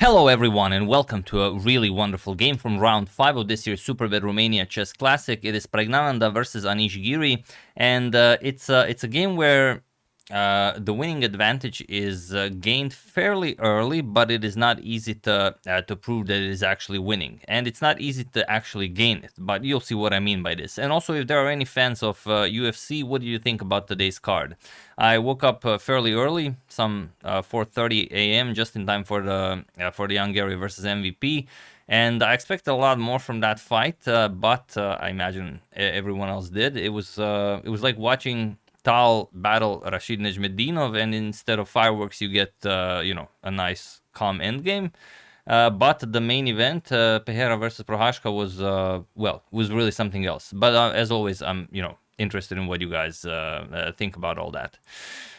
Hello everyone and welcome to a really wonderful game from round 5 of this year's Superbet Romania Chess Classic. It is Praggnanandhaa versus Anish Giri, and it's a game where the winning advantage is gained fairly early, but it is not easy to prove that it is actually winning, and it's not easy to actually gain it, but you'll see what I mean by this. And also, if there are any fans of UFC, what do you think about today's card? I woke up fairly early, some 4:30 a.m., just in time for the young Giri versus MVP, and I expect a lot more from that fight. But I imagine everyone else did. It was like watching Tal battle Rashid Nejmedinov, and instead of fireworks, you get a nice calm endgame. But the main event, Pereira versus Prohashka, was really something else. But as always, I'm interested in what you guys think about all that.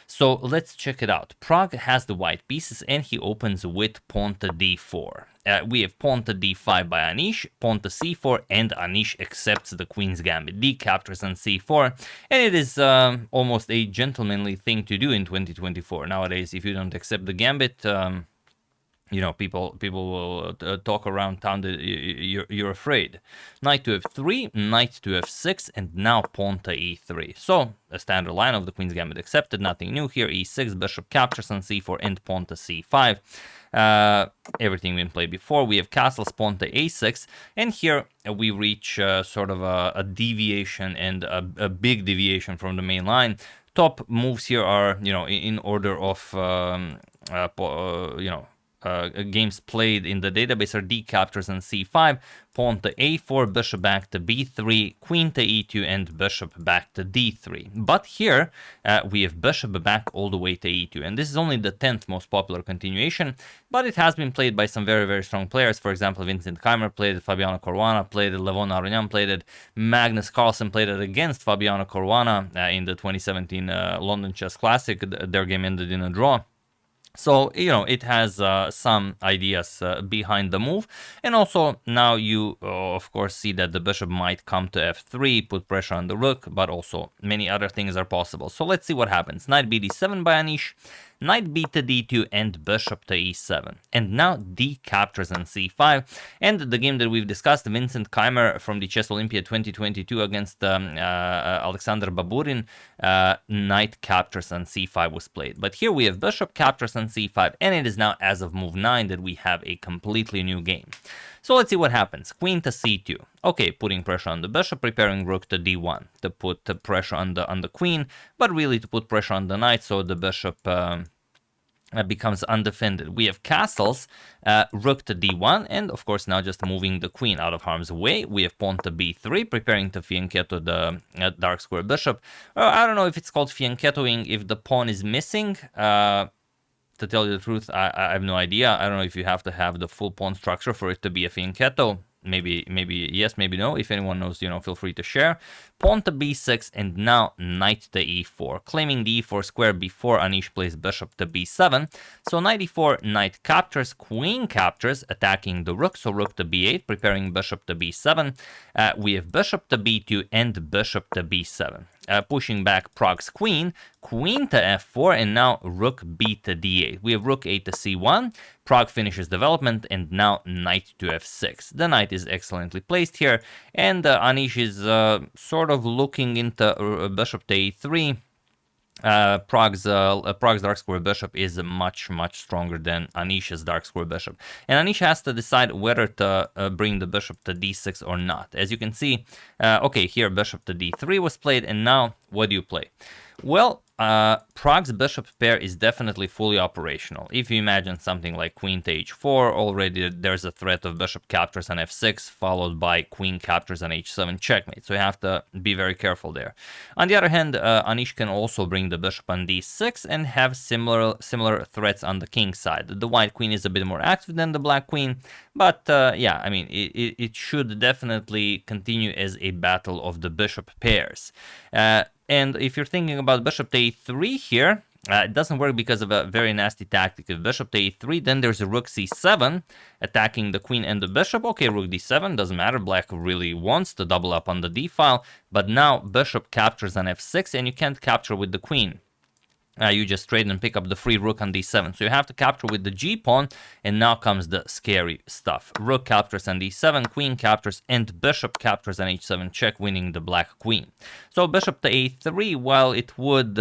So let's check it out. Prag has the white pieces and he opens with pawn to d4. We have pawn to d5 by Anish, pawn to c4, and Anish accepts the queen's gambit. D captures on c4, and it is almost a gentlemanly thing to do in 2024. Nowadays, if you don't accept the gambit, people will talk around town that you're afraid. Knight to f3, knight to f6, and now pawn to e3. So, a standard line of the queen's gambit accepted, nothing new here. e6, bishop captures on c4, and pawn to c5. Everything been played before. We have castles, pawn to a6, and here we reach sort of a deviation, and a big deviation from the main line. Top moves here are, in order of, games played in the database are d captures on c5, pawn to a4, bishop back to b3, queen to e2, and bishop back to d3. But here we have bishop back all the way to e2, and this is only the 10th most popular continuation, but it has been played by some very, very strong players. For example, Vincent Keimer played it, Fabiano Caruana played it, Levon Aronian played it, Magnus Carlsen played it against Fabiano Caruana in the 2017 London Chess Classic. Their game ended in a draw. So, it has some ideas behind the move. And also, now you, of course, see that the bishop might come to f3, put pressure on the rook, but also many other things are possible. So let's see what happens. Knight bd7 by Anish, knight b to d2, and bishop to e7. And now d captures on c5. And the game that we've discussed, Vincent Keimer from the Chess Olympia 2022 against Alexander Baburin, knight captures on c5 was played. But here we have bishop captures on c5, and it is now, as of move 9, that we have a completely new game. So let's see what happens. Queen to c2. Okay, putting pressure on the bishop, preparing rook to d1 to put pressure on the queen, but really to put pressure on the knight, so the bishop becomes undefended. We have castles, rook to d1, and of course now just moving the queen out of harm's way. We have pawn to b3, preparing to fianchetto the dark square bishop. I don't know if it's called fianchettoing if the pawn is missing. To tell you the truth, I have no idea. I don't know if you have to have the full pawn structure for it to be a fianchetto. Maybe yes, maybe no. If anyone knows, feel free to share. Pawn to b6, and now knight to e4, claiming the e4 square before Anish plays bishop to b7. So knight e4, knight captures, queen captures, attacking the rook. So rook to b8, preparing bishop to b7. We have bishop to b2 and bishop to b7. Pushing back Prag's queen, queen to f4, and now rook b to d8. We have rook a to c1, Prag finishes development, and now knight to f6. The knight is excellently placed here, and Anish is sort of looking into bishop to a3. Prag's dark square bishop is much stronger than Anish's dark square bishop, and Anish has to decide whether to bring the bishop to d6 or not. As you can see, okay, here bishop to d3 was played, and now what do you play? Well, Prag's bishop pair is definitely fully operational. If you imagine something like queen to h4, already there's a threat of bishop captures on f6, followed by queen captures on h7 checkmate. So you have to be very careful there. On the other hand, Anish can also bring the bishop on d6 and have similar threats on the king side. The white queen is a bit more active than the black queen, but yeah, I mean, it should definitely continue as a battle of the bishop pairs. And if you're thinking about bishop to a3 here, it doesn't work because of a very nasty tactic. If bishop to a3, then there's a rook c7 attacking the queen and the bishop. Okay, rook d7, doesn't matter. Black really wants to double up on the d file, but now bishop captures on f6, and you can't capture with the queen. you just trade and pick up the free rook on d7. So you have to capture with the g-pawn, and now comes the scary stuff. Rook captures on d7, queen captures, and bishop captures on h7 check, winning the black queen. So bishop to a3, while it would,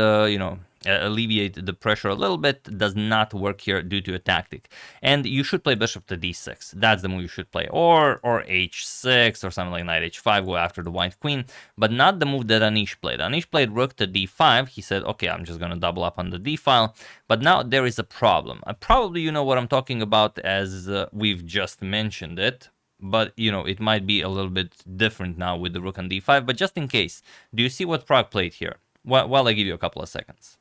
alleviate the pressure a little bit, does not work here due to a tactic. And you should play bishop to d6. That's the move you should play. Or h6 or something like knight h5, go after the white queen, but not the move that Anish played. Anish played rook to d5. He said, okay, I'm just going to double up on the d file. But now there is a problem. Probably you know what I'm talking about, as we've just mentioned it. But, it might be a little bit different now with the rook on d5. But just in case, do you see what Pragg played here? While I give you a couple of seconds.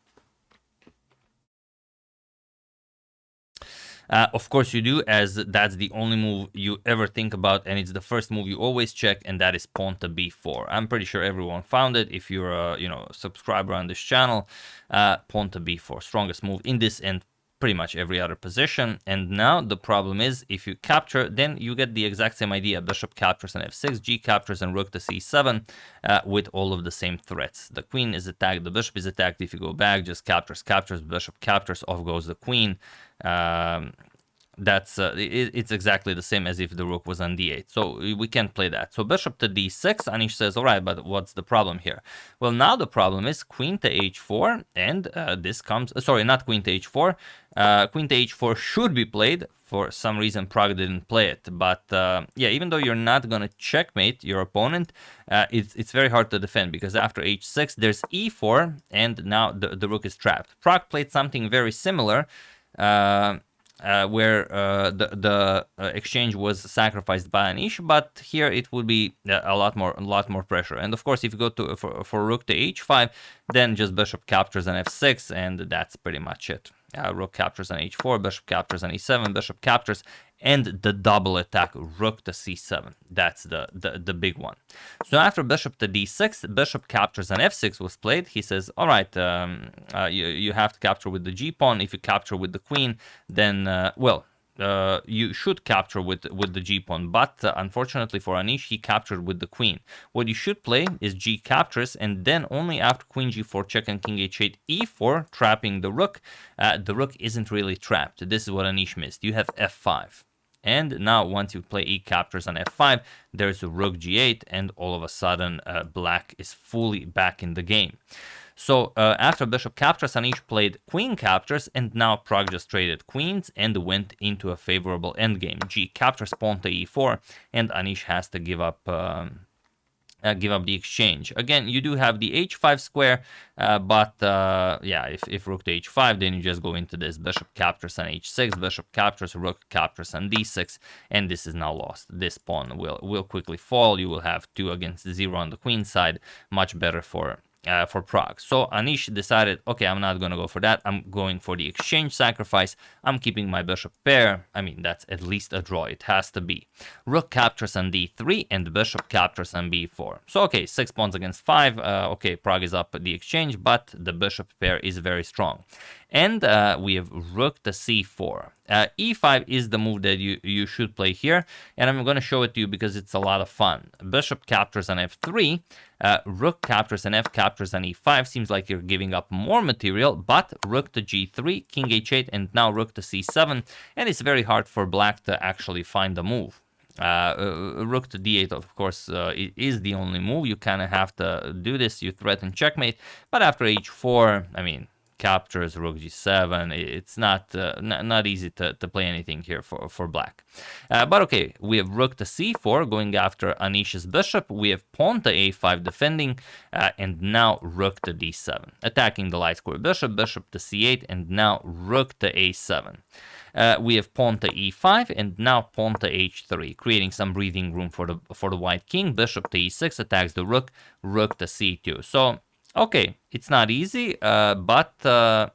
Of course you do, as that's the only move you ever think about, and it's the first move you always check, and that is pawn to b4. I'm pretty sure everyone found it. If you're a subscriber on this channel, pawn to b4, strongest move in this and pretty much every other position. And now the problem is, if you capture, then you get the exact same idea. Bishop captures on f6, g captures, and rook to c7 with all of the same threats. The queen is attacked, the bishop is attacked. If you go back, just captures, bishop captures, off goes the queen. It's exactly the same as if the rook was on d8. So we can't play that. So bishop to d6, Anish says, all right, but what's the problem here? Well, now the problem is queen to h4, and this comes, sorry, not queen to h4. Queen to h4 should be played. For some reason, Pragg didn't play it. But yeah, even though you're not going to checkmate your opponent, it's very hard to defend, because after h6, there's e4, and now the rook is trapped. Pragg played something very similar, where the exchange was sacrificed by Anish, but here it would be a lot more pressure. And of course, if you go to for rook to h5, then just bishop captures on f6, and that's pretty much it. Rook captures on h4, bishop captures on e7, bishop captures, and the double attack, rook to c7. That's the big one. So after bishop to d6, bishop captures on f6 was played. He says, all right, you have to capture with the g-pawn. If you capture with the queen, then, you should capture with the g-pawn, but unfortunately for Anish, he captured with the queen. What you should play is g captures, and then only after queen g4 check and king h8 e4, trapping the rook. The rook isn't really trapped. This is what Anish missed. You have f5. And now once you play e captures on f5, there's a rook g8, and all of a sudden black is fully back in the game. So after bishop captures, Anish played queen captures, and now Pragg just traded queens and went into a favorable endgame. G captures, pawn to e4, and Anish has to give up the exchange. Again, you do have the h5 square, but yeah, if rook to h5, then you just go into this bishop captures on h6, bishop captures, rook captures on d6, and this is now lost. This pawn will quickly fall. You will have 2 against 0 on the queen side. Much better for Pragg. So Anish decided, okay, I'm not going to go for that. I'm going for the exchange sacrifice. I'm keeping my bishop pair. I mean, that's at least a draw. It has to be. Rook captures on d3, and bishop captures on b4. So, okay, 6 pawns against 5. Okay, Pragg is up the exchange, but the bishop pair is very strong. And we have rook to c4. e5 is the move that you should play here, and I'm going to show it to you because it's a lot of fun. Bishop captures on f3, rook captures and f captures on e5. Seems like you're giving up more material, but rook to g3, king h8, and now rook to c7, and it's very hard for black to actually find the move. Rook to d8, of course, is the only move. You kind of have to do this. You threaten checkmate, but after h4, I mean, captures, rook g7, it's not easy to play anything here for black. But okay, we have rook to c4 going after Anish's bishop. We have pawn to a5 defending, and now rook to d7 attacking the light square bishop, bishop to c8, and now rook to a7. We have pawn to e5, and now pawn to h3, creating some breathing room for the white king. Bishop to e6 attacks the rook, rook to c2. So okay, it's not easy, but there's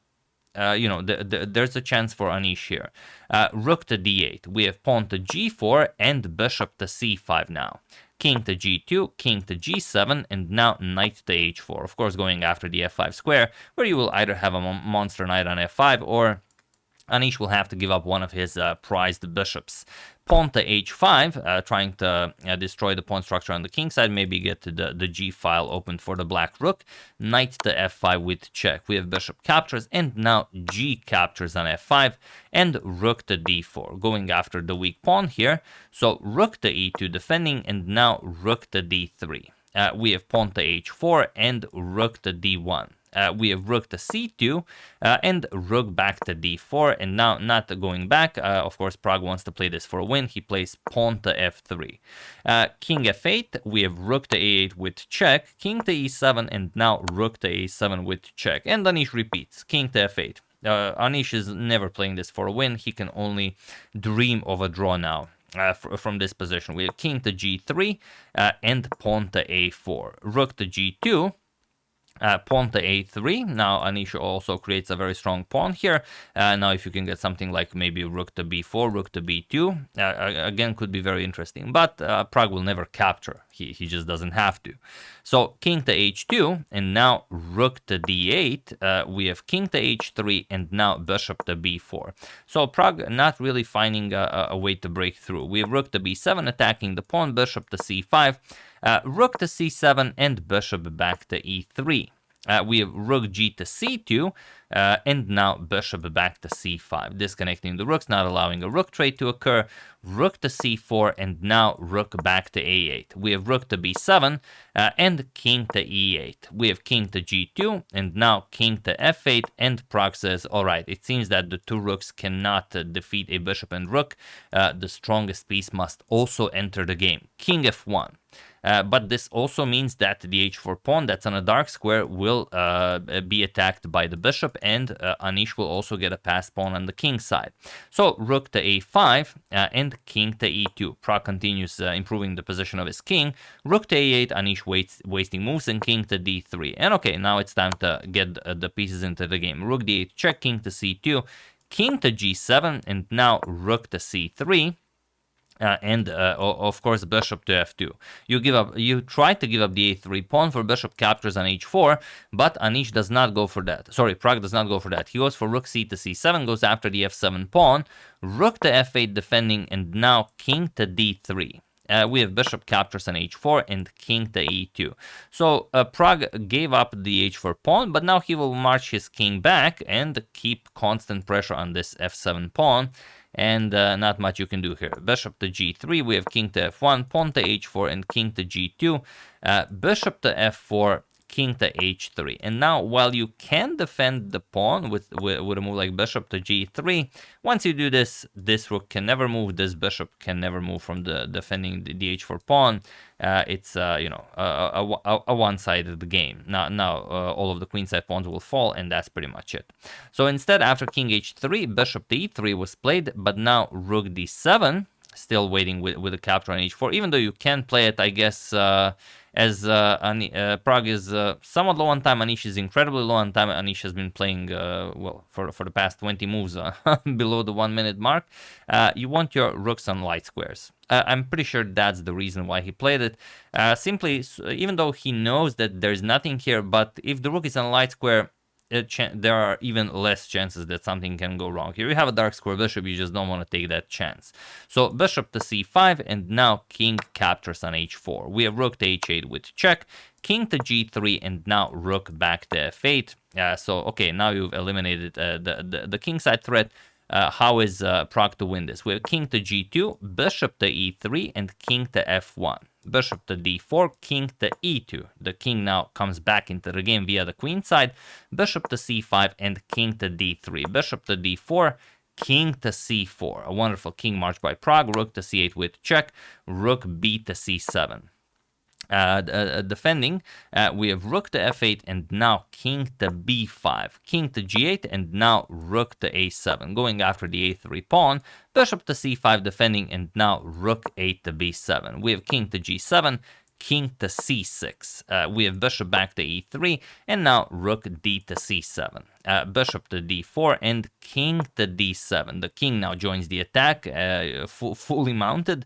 a chance for Anish here. Rook to d8. We have pawn to g4 and bishop to c5 now. King to g2, king to g7, and now knight to h4. Of course, going after the f5 square, where you will either have a monster knight on f5 or Anish will have to give up one of his prized bishops. Pawn to h5, trying to destroy the pawn structure on the king side, maybe get the g file opened for the black rook. Knight to f5 with check. We have bishop captures, and now g captures on f5, and rook to d4, going after the weak pawn here. So rook to e2 defending, and now rook to d3. We have pawn to h4 and rook to d1. We have rook to c2 and rook back to d4, and now not going back. Of course, Pragg wants to play this for a win. He plays pawn to f3. King f8, we have rook to a8 with check, king to e7, and now rook to a7 with check. And Anish repeats, king to f8. Anish is never playing this for a win. He can only dream of a draw now. From this position, we have king to g3 and pawn to a4, rook to g2, pawn to a3. Now Anish also creates a very strong pawn here. Now if you can get something like maybe rook to b4, rook to b2, again could be very interesting. But Pragg will never capture. He just doesn't have to. So king to h2, and now rook to d8. We have king to h3, and now bishop to b4. So Pragg not really finding a way to break through. We have rook to b7 attacking the pawn, bishop to c5, rook to c7, and bishop back to e3. We have rook g to c2, and now bishop back to c5, disconnecting the rooks, not allowing a rook trade to occur. Rook to c4, and now rook back to a8. We have rook to b7 and king to e8. We have king to g2, and now king to f8, and Pragg says, all right, it seems that the two rooks cannot defeat a bishop and rook. The strongest piece must also enter the game. King f1. But this also means that the h4 pawn that's on a dark square will be attacked by the bishop, and Anish will also get a passed pawn on the king side. So rook to a5 and king to e2. Pragg continues improving the position of his king. Rook to a8, Anish wasting moves, and king to d3. And okay, now it's time to get the pieces into the game. Rook d8 check, king to c2, king to g7, and now rook to c3. And of course bishop to f2. You try to give up the a3 pawn for bishop captures on h4, but Anish does not go for that. Sorry, Pragg does not go for that. He goes for rook c to c7, goes after the f7 pawn, rook to f8 defending, and now king to d3. We have bishop captures on h4 and king to e2. So Pragg gave up the h4 pawn, but now he will march his king back and keep constant pressure on this f7 pawn. And not much you can do here. Bishop to g3, we have king to f1, pawn to h4, and king to g2. Bishop to f4, king to h3. And now, while you can defend the pawn with a move like bishop to g3, once you do this, this rook can never move, this bishop can never move from the defending the h4 pawn. It's a one-sided game. Now all of the queenside pawns will fall, and that's pretty much it. So instead, after king h3, bishop to e3 was played, but now rook d7, still waiting with the capture on h4, even though you can play it, I guess, as Pragg is somewhat low on time. Anish is incredibly low on time. Anish has been playing, well, for the past 20 moves below the 1 minute mark. You want your rooks on light squares. I'm pretty sure that's the reason why he played it. Simply, even though he knows that there's nothing here, but if the rook is on light square, there are even less chances that something can go wrong. Here you have a dark square bishop, you just don't want to take that chance. So bishop to c5, and now king captures on h4. We have rook to h8 with check, king to g3, and now rook back to f8. So okay, now you've eliminated the king side threat. How is Pragg to win this? We have king to g2, bishop to e3, and king to f1. Bishop to d4, king to e2. The king now comes back into the game via the queen side. Bishop to c5 and king to d3. Bishop to d4, king to c4. A wonderful king march by Pragg. Rook to c8 with check. Rook b to c7. Defending, we have rook to f8 and now king to b5, king to g8, and now rook to a7, going after the a3 pawn. Bishop to c5 defending, and now rook 8 to b7. We have king to g7, king to c6. We have bishop back to e3, and now rook d to c7. Bishop to d4 and king to d7. The king now joins the attack, fully mounted.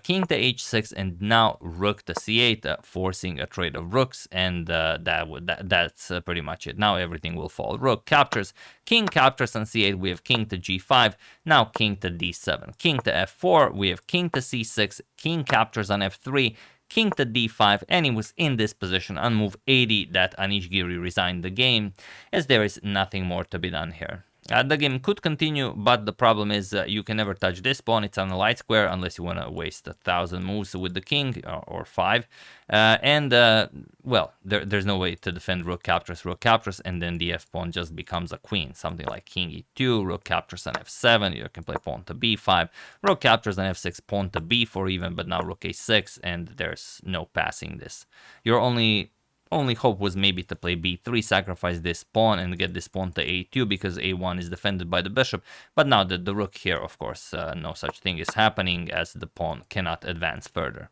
King to h6, and now rook to c8, forcing a trade of rooks, and that's pretty much it. Now everything will fall. Rook captures, king captures on c8. We have king to g5. Now king to d7. King to f4. We have king to c6. King captures on f3. King to d5, and he was in this position on move 80 that Anish Giri resigned the game, as there is nothing more to be done here. The game could continue, but the problem is you can never touch this pawn. It's on a light square unless you want to waste 1,000 moves with the king, or 5. Well, there's no way to defend rook captures, and then the f-pawn just becomes a queen. Something like king e2, rook captures on f7, you can play pawn to b5, rook captures on f6, pawn to b4 even, but now rook a6, and there's no passing this. Your only hope was maybe to play b3, sacrifice this pawn, and get this pawn to a2, because a1 is defended by the bishop. But now that the rook here, of course, no such thing is happening, as the pawn cannot advance further.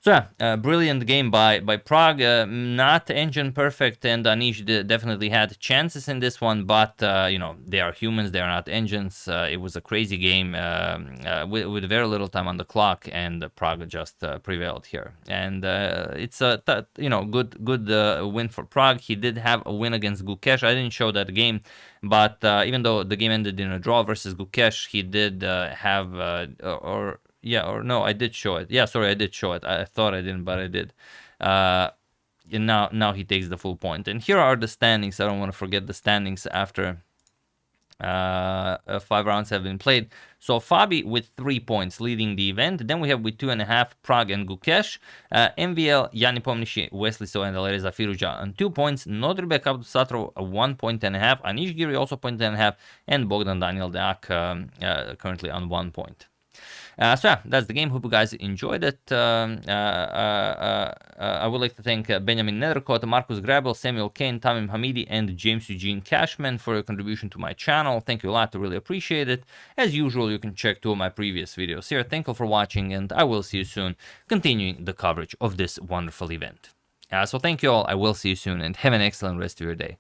So yeah, brilliant game by Pragg. Not engine perfect, and Anish definitely had chances in this one, but you know, they are humans, they are not engines. It was a crazy game with very little time on the clock, and Pragg just prevailed here. And it's a good win for Pragg. He did have a win against Gukesh. I didn't show that game, but even though the game ended in a draw versus Gukesh, he did have no, I did show it. Yeah, sorry, I did show it. I thought I didn't, but I did. And now he takes the full point. And here are the standings. I don't want to forget the standings after 5 rounds have been played. So Fabi with 3 points leading the event. Then we have with 2.5 Pragg and Gukesh. MVL, Yanni Pomnishi, Wesley So, and Alireza Firuja on 2 points. Nodribek Abdusatrov 1.5 points. Anish Giri also 1.5 points. And Bogdan Daniel Deak currently on 1 point. So yeah, that's the game. Hope you guys enjoyed it. I would like to thank Benjamin Nethercott, Marcus Grabel, Samuel Kane, Tamim Hamidi, and James Eugene Cashman for your contribution to my channel. Thank you a lot. I really appreciate it. As usual, you can check 2 of my previous videos here. Thank you for watching, and I will see you soon, continuing the coverage of this wonderful event. So thank you all. I will see you soon, and have an excellent rest of your day.